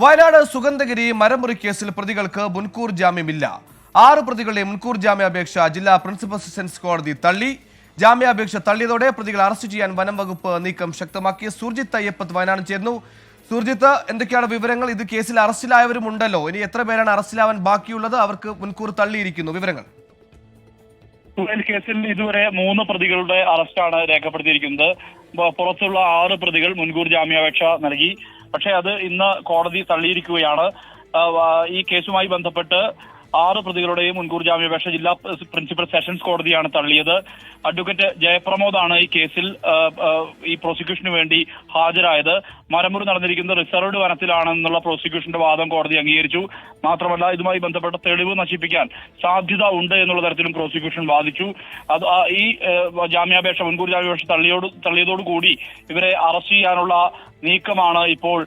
വയനാട് സുഗന്ധഗിരി മരമുറി കേസിൽ പ്രതികൾക്ക് മുൻകൂർ ജാമ്യമില്ല. 6 പ്രതികളുടെ മുൻകൂർ ജാമ്യാപേക്ഷ ജില്ലാ പ്രിൻസിപ്പൽ സെഷൻസ് കോടതി തള്ളി. ജാമ്യാപേക്ഷ തള്ളിയതോടെ പ്രതികളെ അറസ്റ്റ് ചെയ്യാൻ വനം വകുപ്പ് നീക്കം ശക്തമാക്കി. സുർജിത്ത് അയ്യപ്പത്ത് വയനാട് ചേർന്നു. സുർജിത്ത്, എന്തൊക്കെയാണ് വിവരങ്ങൾ? ഇത് കേസിൽ അറസ്റ്റിലായവരും ഉണ്ടല്ലോ, ഇനി എത്ര പേരാണ് അറസ്റ്റിലാവാൻ ബാക്കിയുള്ളത്? അവർക്ക് മുൻകൂർ തള്ളിയിരിക്കുന്നു. വിവരങ്ങൾ കേസിൽ ഇതുവരെ 3 പ്രതികളുടെ അറസ്റ്റാണ് രേഖപ്പെടുത്തിയിരിക്കുന്നത്. പുറത്തുള്ള 6 പ്രതികൾ മുൻകൂർ ജാമ്യാപേക്ഷ നൽകി. പക്ഷേ അത് ഇന്ന് കോടതി തള്ളിയിരിക്കുകയാണ്. ഈ കേസുമായി ബന്ധപ്പെട്ട് 6 പ്രതികളുടെയും മുൻകൂർ ജാമ്യാപേക്ഷ ജില്ലാ പ്രിൻസിപ്പൽ സെഷൻസ് കോടതിയാണ് തള്ളിയത്. അഡ്വക്കേറ്റ് ജയപ്രമോദാണ് ഈ കേസിൽ ഈ പ്രോസിക്യൂഷന് വേണ്ടി ഹാജരായത്. മരമുറി നടന്നിരിക്കുന്നത് റിസർവ്ഡ് വനത്തിലാണെന്നുള്ള പ്രോസിക്യൂഷന്റെ വാദം കോടതി അംഗീകരിച്ചു. മാത്രമല്ല, ഇതുമായി ബന്ധപ്പെട്ട തെളിവ് നശിപ്പിക്കാൻ സാധ്യത ഉണ്ട് എന്നുള്ള തരത്തിലും പ്രോസിക്യൂഷൻ വാദിച്ചു. അത് ഈ ജാമ്യാപേക്ഷ മുൻകൂർ ജാമ്യാപേക്ഷ തള്ളിയതോടുകൂടി ഇവരെ അറസ്റ്റ് ചെയ്യാനുള്ള നീക്കമാണ് ഇപ്പോൾ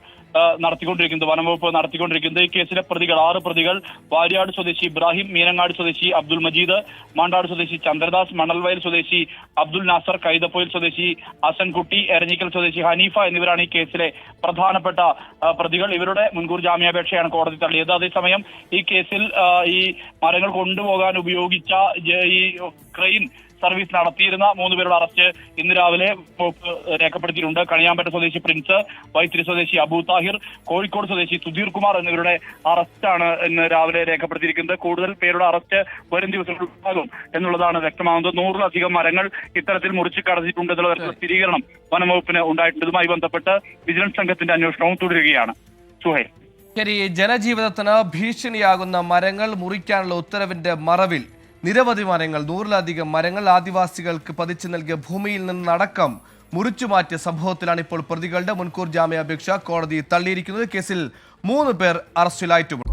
നടത്തിക്കൊണ്ടിരിക്കുന്നത്, വനംവകുപ്പ് നടത്തിക്കൊണ്ടിരിക്കുന്നത്. ഈ കേസിലെ പ്രതികൾ 6 പ്രതികൾ വാര്യാട് സ്വദേശി ഇബ്രാഹിം, മീനങ്ങാട് സ്വദേശി അബ്ദുൾ മജീദ്, മാണ്ടാട് സ്വദേശി ചന്ദ്രദാസ്, മണൽവയൽ സ്വദേശി അബ്ദുൾ നാസർ, കൈതപ്പൊയിൽ സ്വദേശി ഹസൻകുട്ടി, എരഞ്ഞിക്കൽ സ്വദേശി ഹനീഫ എന്നിവരാണ് ഈ കേസിലെ പ്രധാനപ്പെട്ട പ്രതികൾ. ഇവരുടെ മുൻകൂർ ജാമ്യാപേക്ഷയാണ് കോടതി തള്ളിയത്. അതേസമയം ഈ കേസിൽ ഈ മരങ്ങൾ കൊണ്ടുപോകാൻ ഉപയോഗിച്ച ഈ ക്രെയിൻ സർവീസ് നടത്തിയിരുന്ന 3 പേരുടെ അറസ്റ്റ് ഇന്ന് രാവിലെ രേഖപ്പെടുത്തിയിട്ടുണ്ട്. കണിയാമ്പറ്റ സ്വദേശി പ്രിൻസ്, വൈത്തിരി സ്വദേശി അബൂ താഹിർ, കോഴിക്കോട് സ്വദേശി സുധീർ കുമാർ എന്നിവരുടെ അറസ്റ്റാണ് ഇന്ന് രാവിലെ രേഖപ്പെടുത്തിയിരിക്കുന്നത്. കൂടുതൽ പേരുടെ അറസ്റ്റ് വരും ദിവസങ്ങളിൽ ഉണ്ടാകും എന്നുള്ളതാണ് വ്യക്തമാകുന്നത്. 100-ലധികം മരങ്ങൾ ഇത്തരത്തിൽ മുറിച്ച് കടത്തിയിട്ടുണ്ട് എന്നുള്ള തരത്തിലുള്ള സ്ഥിരീകരണം വനംവകുപ്പിന് ഉണ്ടായിട്ടുണ്ട്. ഇതുമായി ബന്ധപ്പെട്ട് വിജിലൻസ് സംഘത്തിന്റെ അന്വേഷണവും തുടരുകയാണ്. സുഹൈൽ, ശരി, ജനജീവിതത്തിന് ഭീഷണിയാകുന്ന മരങ്ങൾ മുറിക്കാനുള്ള ഉത്തരവിന്റെ മറവിൽ നിരവധി മരങ്ങൾ, 100-ലധികം മരങ്ങൾ ആദിവാസികൾക്ക് പതിച്ചു നൽകിയ ഭൂമിയിൽ നിന്നടക്കം മുറിച്ചു മാറ്റിയ സംഭവത്തിലാണ് ഇപ്പോൾ പ്രതികളുടെ മുൻകൂർ ജാമ്യാപേക്ഷ കോടതി തള്ളിയിരിക്കുന്നത്. കേസിൽ 3 പേർ അറസ്റ്റിലായിട്ടുമുണ്ട്.